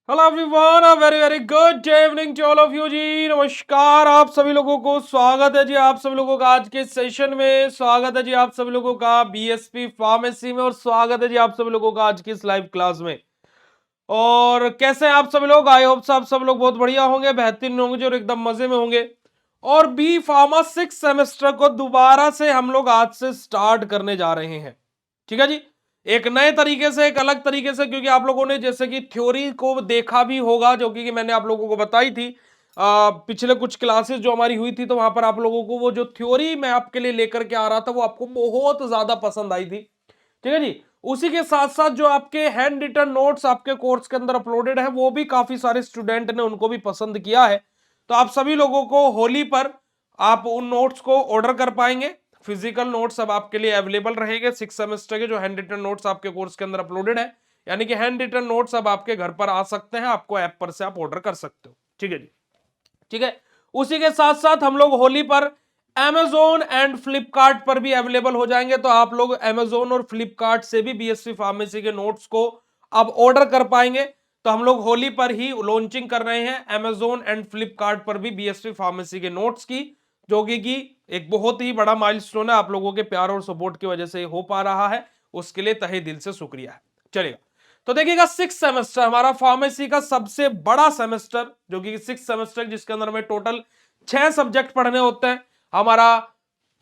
Hello everyone, a very very good evening to all of you जी। नमस्कार, आप सभी लोगों को स्वागत है जी, आप सभी लोगों का आज के सेशन में। स्वागत है जी आप सभी लोगों का बीएसपी फार्मेसी में, और स्वागत है जी आप सभी लोगों का आज की इस लाइव क्लास में। और कैसे हैं आप सभी लोग? आई होप आप सब लोग बहुत बढ़िया होंगे, बेहतरीन होंगे और एकदम मजे में होंगे। और बी फार्मा 6 सेमेस्टर को दोबारा से हम लोग आज से स्टार्ट करने जा रहे हैं। ठीक है जी, एक नए तरीके से, एक अलग तरीके से, क्योंकि आप लोगों ने जैसे कि थ्योरी को देखा भी होगा, जो कि मैंने आप लोगों को बताई थी पिछले कुछ क्लासेस जो हमारी हुई थी, तो वहां पर आप लोगों को वो जो थ्योरी मैं आपके लिए लेकर के आ रहा था वो आपको बहुत ज्यादा पसंद आई थी। ठीक है जी, उसी के साथ साथ जो आपके हैंड रिटन नोट्स आपके कोर्स के अंदर अपलोडेड है वो भी काफी सारे स्टूडेंट ने उनको भी पसंद किया है। तो आप सभी लोगों को होली पर आप उन नोट्स को ऑर्डर कर पाएंगे। फिजिकल नोट्स अब आपके लिए अवेलेबल रहेंगे 6 सेमेस्टर के, जो हैंड रिटन नोट्स आपके कोर्स के अंदर अपलोडेड है। यानी कि हैंड रिटन नोट्स अब आपके घर पर आ सकते हैं, आपको ऐप पर से आप ऑर्डर कर सकते हो। ठीक है जी, ठीक है। उसी के साथ साथ हम लोग होली पर Amazon एंड फ्लिपकार्ट पर भी अवेलेबल हो जाएंगे, तो आप लोग Amazon और फ्लिपकार्ट से भी बीएससी फार्मेसी के नोट्स को अब ऑर्डर कर पाएंगे। तो हम लोग होली पर ही लॉन्चिंग कर रहे हैं Amazon एंड फ्लिपकार्ट पर भी बीएससी फार्मेसी के नोट्स की, जो कि एक बहुत ही बड़ा माइलस्टोन है। आप लोगों के प्यार और सपोर्ट की वजह से हो पा रहा है, उसके लिए तहे दिल से शुक्रिया है। चलिएगा, तो देखिएगा 6 सेमेस्टर हमारा फार्मेसी का सबसे बड़ा सेमेस्टर, जो कि 6 सेमेस्टर जिसके अंदर में टोटल 6 सब्जेक्ट पढ़ने होते हैं। हमारा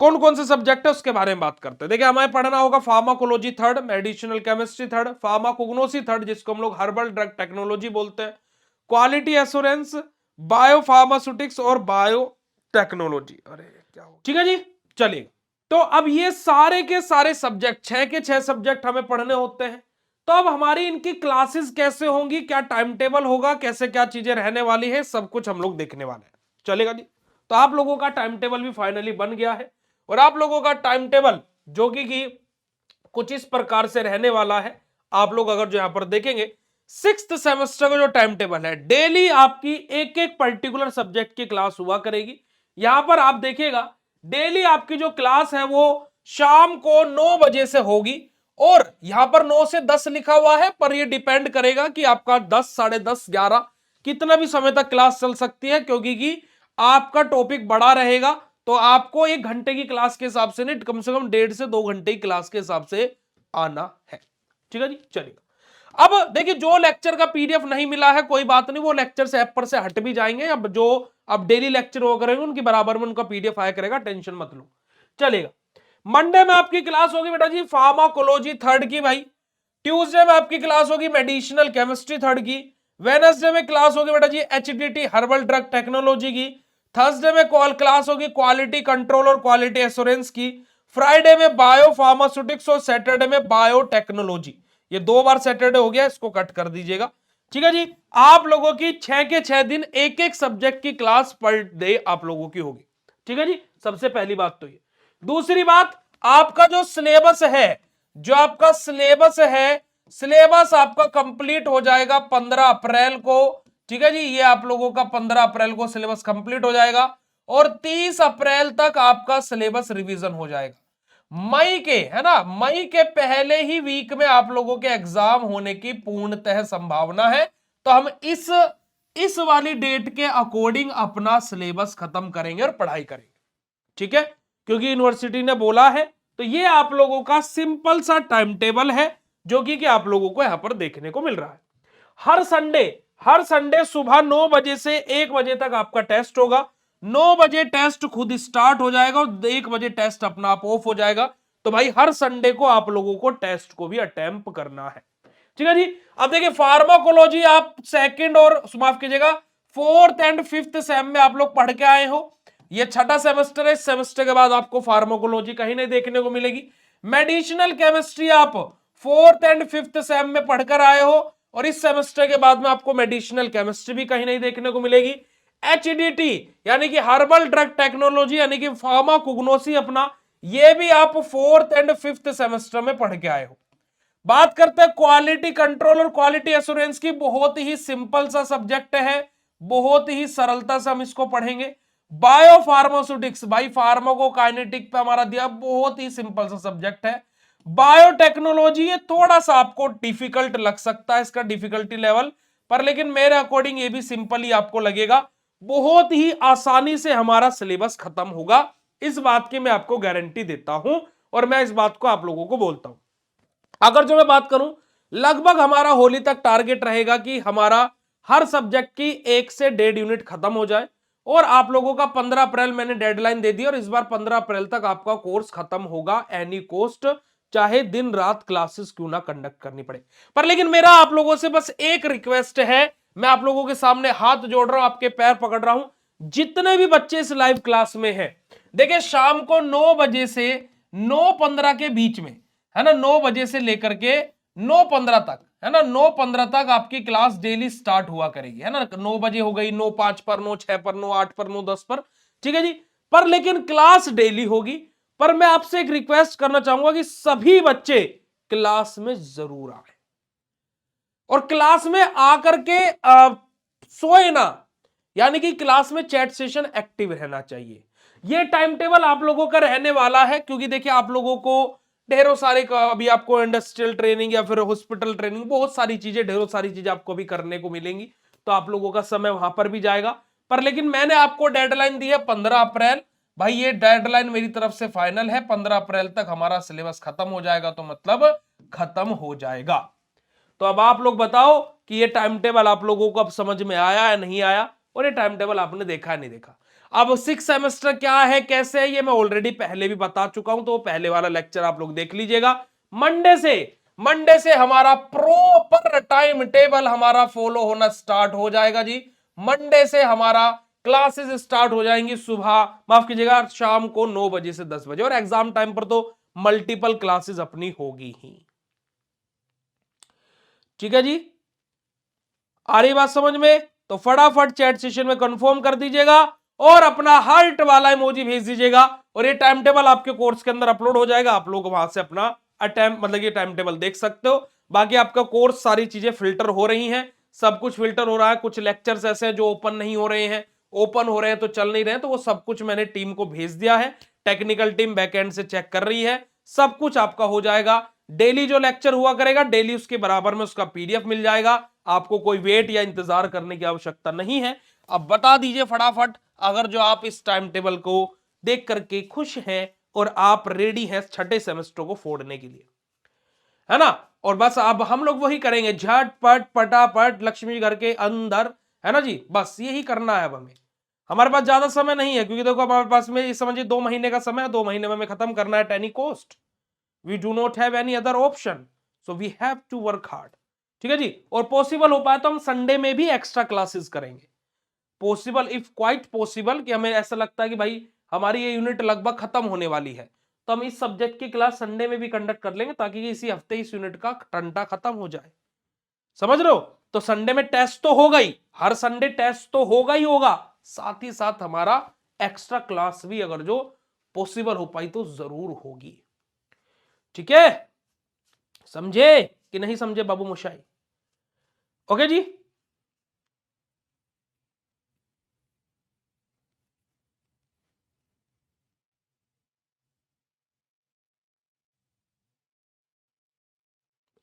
कौन कौन से सब्जेक्ट है उसके बारे में बात करते हैं। देखिए, हमें पढ़ना होगा pharmacology third, medicinal chemistry third, pharmacognosy third जिसको हम लोग हर्बल ड्रग टेक्नोलॉजी बोलते हैं, क्वालिटी एश्योरेंस, बायो फार्मास्यूटिक्स और बायो टेक्नोलॉजी। अरे क्या हो, ठीक है जी। चलिए, तो अब ये सारे के सारे सब्जेक्ट 6 के 6 सब्जेक्ट हमें पढ़ने होते हैं। तो अब हमारी इनकी क्लासेस कैसे होंगी, क्या टाइम टेबल होगा, कैसे क्या चीजें रहने वाली है, सब कुछ हम लोग देखने वाले हैं। चलेगा जी, तो आप लोगों का टाइम टेबल भी फाइनली बन गया है। और आप लोगों का टाइम टेबल जो कि कुछ इस प्रकार से रहने वाला है। आप लोग अगर जो यहां पर देखेंगे, 6th सेमेस्टर का जो टाइम टेबल है, डेली आपकी एक एक पर्टिकुलर सब्जेक्ट की क्लास हुआ करेगी। यहां पर आप देखिएगा, डेली आपकी जो क्लास है वो शाम को 9 बजे से होगी। और यहां पर 9 से 10 लिखा हुआ है, पर ये डिपेंड करेगा कि आपका 10, साढ़े 10, 11 कितना भी समय तक क्लास चल सकती है, क्योंकि आपका टॉपिक बड़ा रहेगा। तो आपको 1 घंटे की क्लास के हिसाब से नहीं, कम से कम 1.5 से 2 घंटे की क्लास के हिसाब से आना है। ठीक है जी, चलिए। अब देखिए, जो लेक्चर का पीडीएफ नहीं मिला है कोई बात नहीं, वो लेक्चर से ऐप पर से हट भी जाएंगे। अब जो अब डेली लेक्चर वो करेंगे उनकी बराबर में उनका पीडीएफ आया करेगा, टेंशन मत लो। चलेगा, मंडे में आपकी क्लास होगी बेटा जी फार्माकोलॉजी थर्ड की भाई। ट्यूसडे में आपकी क्लास होगी मेडिसिनल केमिस्ट्री थर्ड की। वेडनेसडे में क्लास होगी बेटा जी एचडीटी हर्बल ड्रग टेक्नोलॉजी की। थर्सडे में कॉल क्लास होगी क्वालिटी कंट्रोल और क्वालिटी एश्योरेंस की। फ्राइडे में बायो फार्मास्यूटिक्स और सैटरडे में बायोटेक्नोलॉजी। ये 2 बार सैटरडे हो गया, इसको कट कर दीजिएगा। ठीक है जी, आप लोगों की 6 के 6 दिन एक एक सब्जेक्ट की क्लास पर डे आप लोगों की होगी। ठीक है जी, सबसे पहली बात तो ये। दूसरी बात, आपका जो सिलेबस है, जो आपका सिलेबस है, सिलेबस आपका कंप्लीट हो जाएगा 15 अप्रैल को। ठीक है जी, ये आप लोगों का 15 अप्रैल को सिलेबस कंप्लीट हो जाएगा और 30 अप्रैल तक आपका सिलेबस रिवीजन हो जाएगा। मई के, है ना, मई के पहले ही वीक में आप लोगों के एग्जाम होने की पूर्णतः संभावना है। तो हम इस वाली डेट के अकॉर्डिंग अपना सिलेबस खत्म करेंगे और पढ़ाई करेंगे। ठीक है, क्योंकि यूनिवर्सिटी ने बोला है। तो ये आप लोगों का सिंपल सा टाइम टेबल है, जो कि आप लोगों को यहां पर देखने को मिल रहा है। हर संडे सुबह 9 बजे से 1 बजे तक आपका टेस्ट होगा। 9 बजे टेस्ट खुद स्टार्ट हो जाएगा और 1 बजे टेस्ट अपना आप ऑफ हो जाएगा। तो भाई हर संडे को आप लोगों को टेस्ट को भी अटेम्प्ट करना है। ठीक है जी। अब देखिए, फार्माकोलॉजी आप सेकंड और माफ कीजिएगा 4th एंड 5th सेम में आप लोग पढ़ के आए हो। ये छठा सेमेस्टर है, इस सेमेस्टर के बाद आपको फार्माकोलॉजी कहीं नहीं देखने को मिलेगी। मेडिसिनल केमिस्ट्री आप 4th एंड 5th सेम में पढ़कर आए हो, और इस सेमेस्टर के बाद में आपको मेडिसिनल केमिस्ट्री भी कहीं नहीं देखने को मिलेगी। एचडीटी यानी कि हर्बल ड्रग टेक्नोलॉजी यानी कि फार्माकोग्नोसी अपना, ये भी आप 4th एंड 5th सेमेस्टर में पढ़ के आए हो। बात करते हैं क्वालिटी कंट्रोल और क्वालिटी एश्योरेंस की। बहुत ही सिंपल सा सब्जेक्ट है, बहुत ही सरलता से हम इसको पढ़ेंगे। बायो फार्मास्यूटिक्स, भाई फार्माकोकाइनेटिक पे हमारा दिया, बहुत ही सिंपल सा सब्जेक्ट है। बायोटेक्नोलॉजी, ये थोड़ा सा आपको डिफिकल्ट लग सकता है, इसका डिफिकल्टी लेवल पर लेकिन मेरे अकॉर्डिंग ये भी सिंपल ही आपको लगेगा, बहुत ही आसानी से हमारा सिलेबस खत्म होगा, इस बात की मैं आपको गारंटी देता हूं और मैं इस बात को आप लोगों को बोलता हूं। अगर जो मैं बात करूं, लगभग हमारा होली तक टारगेट रहेगा कि हमारा हर सब्जेक्ट की 1 से 1.5 यूनिट खत्म हो जाए, और आप लोगों का 15 अप्रैल मैंने डेडलाइन दे दी और इस बार 15 अप्रैल तक आपका कोर्स खत्म होगा एनी कॉस्ट, चाहे दिन रात क्लासेस क्यों ना कंडक्ट करनी पड़े। पर लेकिन मेरा आप लोगों से बस एक रिक्वेस्ट है, मैं आप लोगों के सामने हाथ जोड़ रहा हूं, आपके पैर पकड़ रहा हूं, जितने भी बच्चे इस लाइव क्लास में हैं, देखिए शाम को 9 बजे से 9:15 के बीच में, है ना, 9 बजे से लेकर के 9:15 तक, है ना, 9:15 तक आपकी क्लास डेली स्टार्ट हुआ करेगी, है ना, 9 बजे हो गई, 9:05 पर, 9:06 पर, 9:08 पर, 9:10 पर, ठीक है जी। पर लेकिन क्लास डेली होगी। पर मैं आपसे एक रिक्वेस्ट करना चाहूंगा कि सभी बच्चे क्लास में जरूर आए और क्लास में आकर के सोए ना, यानी कि क्लास में चैट सेशन एक्टिव रहना चाहिए। ये टाइम टेबल आप लोगों का रहने वाला है, क्योंकि देखिए आप लोगों को ढेरों सारे अभी आपको इंडस्ट्रियल ट्रेनिंग या फिर हॉस्पिटल ट्रेनिंग, बहुत सारी चीजें, ढेरों सारी चीजें आपको अभी करने को मिलेंगी, तो आप लोगों का समय वहां पर भी जाएगा। पर लेकिन मैंने आपको डेडलाइन दी है 15 अप्रैल, भाई ये डेडलाइन मेरी तरफ से फाइनल है, 15 अप्रैल तक हमारा सिलेबस खत्म हो जाएगा, तो मतलब खत्म हो जाएगा। तो अब आप लोग बताओ कि ये टाइम टेबल आप लोगों को अब समझ में आया या नहीं आया, और ये टाइम टेबल आपने देखा है नहीं देखा। अब 6 सेमेस्टर क्या है, कैसे है, ये मैं ऑलरेडी पहले भी बता चुका हूं, तो पहले वाला लेक्चर आप लोग देख लीजिएगा। मंडे से हमारा प्रॉपर टाइम टेबल हमारा फॉलो होना स्टार्ट हो जाएगा जी। मंडे से हमारा क्लासेस स्टार्ट हो जाएंगी सुबह, माफ कीजिएगा, शाम को 9 बजे से 10 बजे, और एग्जाम टाइम पर तो मल्टीपल क्लासेस अपनी होगी ही। ठीक है जी, आ रही बात समझ में? तो फटाफट चैट सेशन में कंफर्म कर दीजिएगा और अपना हार्ट वाला इमोजी भेज दीजिएगा, और ये टाइम टेबल आपके कोर्स के अंदर अपलोड हो जाएगा, आप लोग वहां से अपना अटेम्प्ट, मतलब ये टाइम टेबल देख सकते हो। बाकी आपका कोर्स सारी चीजें फिल्टर हो रही हैं, सब कुछ फिल्टर हो रहा है, कुछ लेक्चर्स ऐसे हैं जो ओपन नहीं हो रहे हैं, ओपन हो रहे हैं तो चल नहीं रहे हैं, तो वो सब कुछ मैंने टीम को भेज दिया है, टेक्निकल टीम बैकएंड से चेक कर रही है, सब कुछ आपका हो जाएगा। डेली जो लेक्चर हुआ करेगा, डेली उसके बराबर में उसका पीडीएफ मिल जाएगा, आपको कोई वेट या इंतजार करने की आवश्यकता नहीं है। अब बता दीजिए फटाफट, अगर जो आप इस टाइम टेबल को देख करके खुश हैं और आप रेडी हैं छठे सेमेस्टर को फोड़ने के लिए, है ना। और बस अब हम लोग वही करेंगे, झटपट पटापट लक्ष्मी घर के अंदर, है ना जी, बस यही करना है अब हमें। हमारे पास ज्यादा समय नहीं है, क्योंकि देखो हमारे पास में समझिए 2 महीने का समय है, 2 महीने में हमें खत्म करना है at any cost. We do not have any other option, so we have to work hard. ठीक है जी, और पॉसिबल हो पाए तो हम संडे में भी एक्स्ट्रा क्लासेस करेंगे, पॉसिबल, इफ क्वाइट पॉसिबल, कि हमें ऐसा लगता है कि भाई हमारी ये यूनिट लगभग खत्म होने वाली है, तो हम इस सब्जेक्ट की क्लास संडे में भी कंडक्ट कर लेंगे, ताकि इसी हफ्ते इस यूनिट का टंटा खत्म हो जाए। समझ रहे हो? तो संडे में टेस्ट तो होगा ही, हर संडे टेस्ट तो होगा ही होगा, साथ ही साथ हमारा एक्स्ट्रा क्लास भी अगर जो पॉसिबल हो पाई तो जरूर होगी। ठीक है, समझे कि नहीं समझे बाबू मोशाई? ओके जी।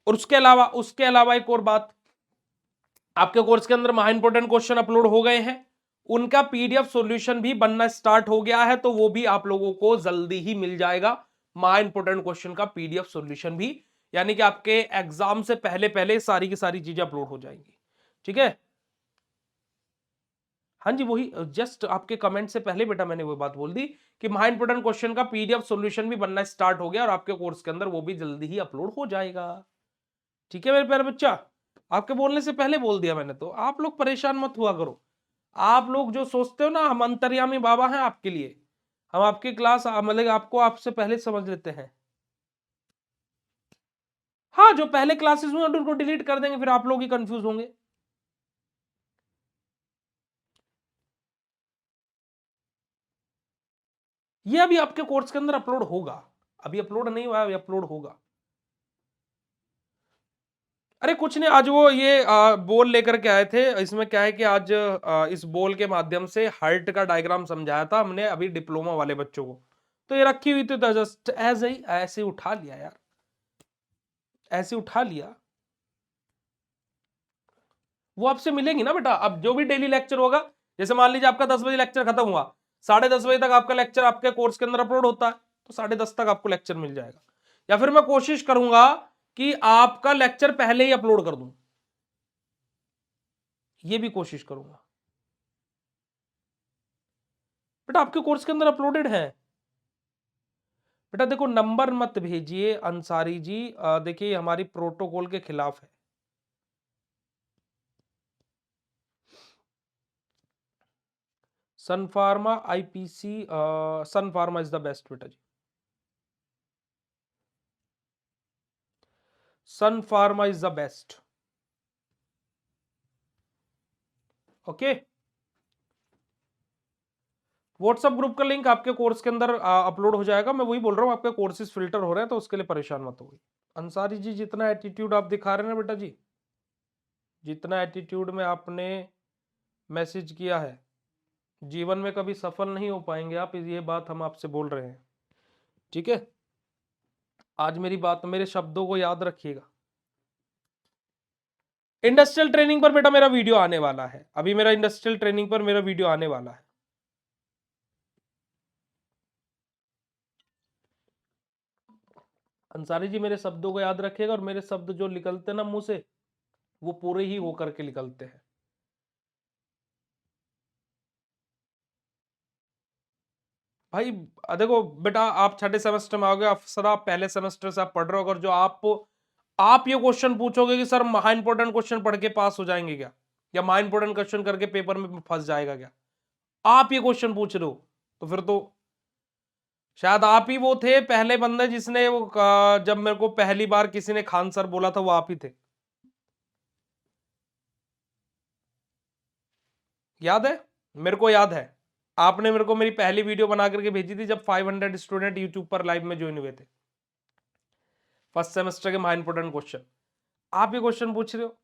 और उसके अलावा एक और बात, आपके कोर्स के अंदर महा इंपोर्टेंट क्वेश्चन अपलोड हो गए हैं, उनका पीडीएफ सॉल्यूशन भी बनना स्टार्ट हो गया है, तो वो भी आप लोगों को जल्दी ही मिल जाएगा, महा इंपोर्टेंट क्वेश्चन का पीडीएफ सॉल्यूशन भी, यानी कि आपके एग्जाम से पहले पहले सारी की सारी चीजें अपलोड हो जाएंगी। ठीक है, हाँ जी, वही जस्ट आपके कमेंट से पहले बेटा मैंने वो बात बोल दी कि महा इंपोर्टेंट क्वेश्चन का पीडीएफ सॉल्यूशन भी बनना स्टार्ट हो गया, और आपके कोर्स के अंदर वो भी जल्दी ही अपलोड हो जाएगा। ठीक है मेरे प्यारे बच्चा, आपके बोलने से पहले बोल दिया मैंने, तो आप लोग परेशान मत हुआ करो। आप लोग जो सोचते हो ना हम अंतर्यामी बाबा हैं आपके लिए, हम आपकी क्लास मतलब आपको आपसे पहले समझ लेते हैं। हाँ, जो पहले क्लासेस हुए उनको डिलीट कर देंगे, फिर आप लोग ही कंफ्यूज होंगे। ये अभी आपके कोर्स के अंदर अपलोड होगा, अभी अपलोड नहीं हुआ है, अभी अपलोड होगा। अरे कुछ नहीं, आज वो ये बोल लेकर के आए थे, इसमें क्या है कि आज इस बोल के माध्यम से हार्ट का डायग्राम समझाया था हमने अभी डिप्लोमा वाले बच्चों को, तो ये रखी हुई थी, तो जस्ट एज ही ऐसे उठा लिया यार, ऐसे उठा लिया। वो आपसे मिलेंगी ना बेटा। अब जो भी डेली लेक्चर होगा, जैसे मान लीजिए आपका 10 बजे लेक्चर खत्म हुआ, 10:30 बजे तक आपका लेक्चर आपके कोर्स के अंदर अपलोड होता है, तो 10:30 तक आपको लेक्चर मिल जाएगा। या फिर मैं कोशिश करूंगा कि आपका लेक्चर पहले ही अपलोड कर दूं, ये भी कोशिश करूंगा। बेटा आपके कोर्स के अंदर अपलोडेड है। बेटा देखो, नंबर मत भेजिए अंसारी जी, देखिए हमारी प्रोटोकॉल के खिलाफ है। Sun Pharma IPC, Sun Pharma is the best बेटा जी, Sun Pharma is the best. Okay, WhatsApp group का लिंक आपके कोर्स के अंदर अपलोड हो जाएगा। मैं वही बोल रहा हूँ, आपके कोर्सेज फिल्टर हो रहे हैं, तो उसके लिए परेशान मत होइए। अंसारी जी, जितना एटीट्यूड आप दिखा रहे हैं ना बेटा जी, जितना एटीट्यूड में आपने मैसेज किया है, जीवन में कभी सफल नहीं हो पाएंगे आप, ये बात हम आपसे बोल रहे हैं। ठीक है, आज मेरी बात, मेरे शब्दों को याद रखिएगा। इंडस्ट्रियल ट्रेनिंग पर बेटा मेरा वीडियो आने वाला है, अभी मेरा इंडस्ट्रियल ट्रेनिंग पर मेरा वीडियो आने वाला है। अंसारी जी, मेरे शब्दों को याद रखिएगा, और मेरे शब्द जो निकलते हैं ना मुंह से, वो पूरे ही होकर के निकलते हैं। भाई देखो बेटा, आप छठे सेमेस्टर में आओगे, अफसर आप पहले सेमेस्टर से आप पढ़ रहे हो, अगर जो आप ये क्वेश्चन पूछोगे कि सर महा इंपोर्टेंट क्वेश्चन पढ़ के पास हो जाएंगे क्या, या महा इंपोर्टेंट क्वेश्चन करके पेपर में फंस जाएगा क्या, आप ये क्वेश्चन पूछ रहे हो, तो फिर तो शायद आप ही वो थे पहले बंदे जिसने वो जब मेरे को पहली बार किसी ने खान सर बोला था, वो आप ही थे। याद है, मेरे को याद है, आपने मेरे को मेरी पहली वीडियो बना करके भेजी थी जब 500 स्टूडेंट यूट्यूब पर लाइव में ज्वाइन हुए थे, फर्स्ट सेमेस्टर के महा इंपोर्टेंट क्वेश्चन, आप ये क्वेश्चन पूछ रहे हो,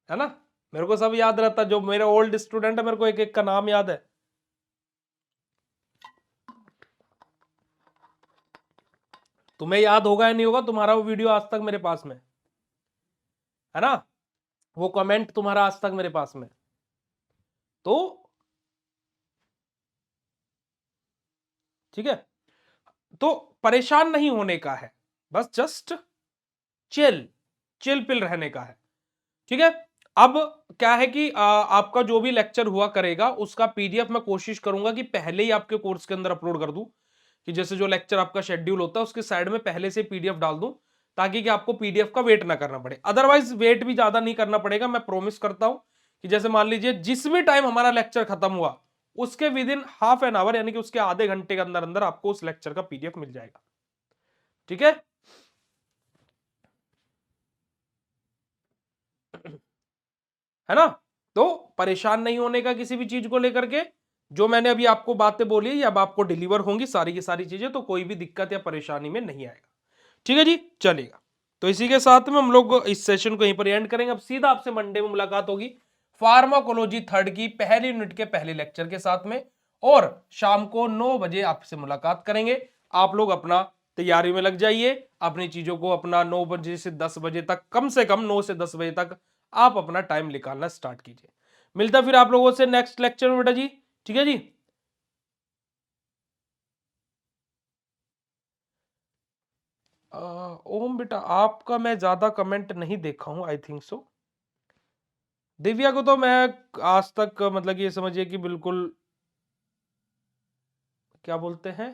है ना। मेरे को सब याद रहता, जो मेरे ओल्ड स्टूडेंट है मेरे को एक एक का नाम याद है। तुम्हें याद होगा या नहीं होगा, तुम्हारा वो वीडियो आज तक मेरे पास में है ना, वो कमेंट तुम्हारा आज तक मेरे पास में। तो ठीक है, तो परेशान नहीं होने का है, बस जस्ट चिल चिल पिल रहने का है। ठीक है, अब क्या है कि आपका जो भी लेक्चर हुआ करेगा उसका पीडीएफ मैं कोशिश करूंगा कि पहले ही आपके कोर्स के अंदर अपलोड कर दूं, कि जैसे जो लेक्चर आपका शेड्यूल होता है उसके साइड में पहले से पीडीएफ डाल दूं, ताकि कि आपको पीडीएफ का वेट ना करना पड़े। अदरवाइज वेट भी ज्यादा नहीं करना पड़ेगा, मैं प्रॉमिस करता हूं कि जैसे मान लीजिए जिस भी टाइम हमारा लेक्चर खत्म हुआ, उसके with in half an hour, यानी कि उसके आधे घंटे के अंदर अंदर आपको उस लेक्चर का पीडीएफ मिल जाएगा। ठीक है, है ना। तो परेशान नहीं होने का किसी भी चीज को लेकर के, जो मैंने अभी आपको बातें बोली अब आपको डिलीवर होंगी सारी की सारी चीजें, तो कोई भी दिक्कत या परेशानी में नहीं आएगा। ठीक है जी, चलेगा। तो इसी के साथ में हम लोग इस सेशन को यहीं पर एंड करेंगे। अब सीधा आपसे मंडे में मुलाकात होगी फार्माकोलॉजी थर्ड की पहली यूनिट के पहले लेक्चर के साथ में, और शाम को 9 बजे आपसे मुलाकात करेंगे। आप लोग अपना तैयारी में लग जाइए, अपनी चीजों को अपना 9 बजे से 10 बजे तक, कम से कम 9 से 10 बजे तक आप अपना टाइम निकालना स्टार्ट कीजिए। मिलता फिर आप लोगों से नेक्स्ट लेक्चर में बेटा जी। ठीक है जी, ओम बेटा आपका मैं ज्यादा कमेंट नहीं देखा हूं, आई थिंक सो। दिव्या को तो मैं आज तक मतलब ये समझिए कि बिल्कुल क्या बोलते हैं,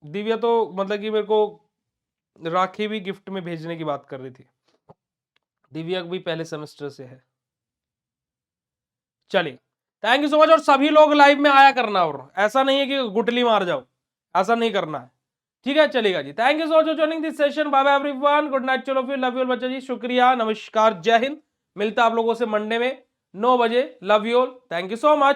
दिव्या तो मतलब कि मेरे को राखी भी गिफ्ट में भेजने की बात कर रही थी। दिव्या भी पहले सेमेस्टर से है। चलिए, थैंक यू सो मच, और सभी लोग लाइव में आया करना, और ऐसा नहीं है कि गुटली मार जाओ, ऐसा नहीं करना है। ठीक है, चलेगा जी। Thank you so much for joining this session. Bye bye everyone, good night, चलो फिर, लव यू ऑल बच्चा जी, शुक्रिया, नमस्कार, जय हिंद। मिलता आप लोगों से मंडे में 9 बजे। Love you all, thank you so much.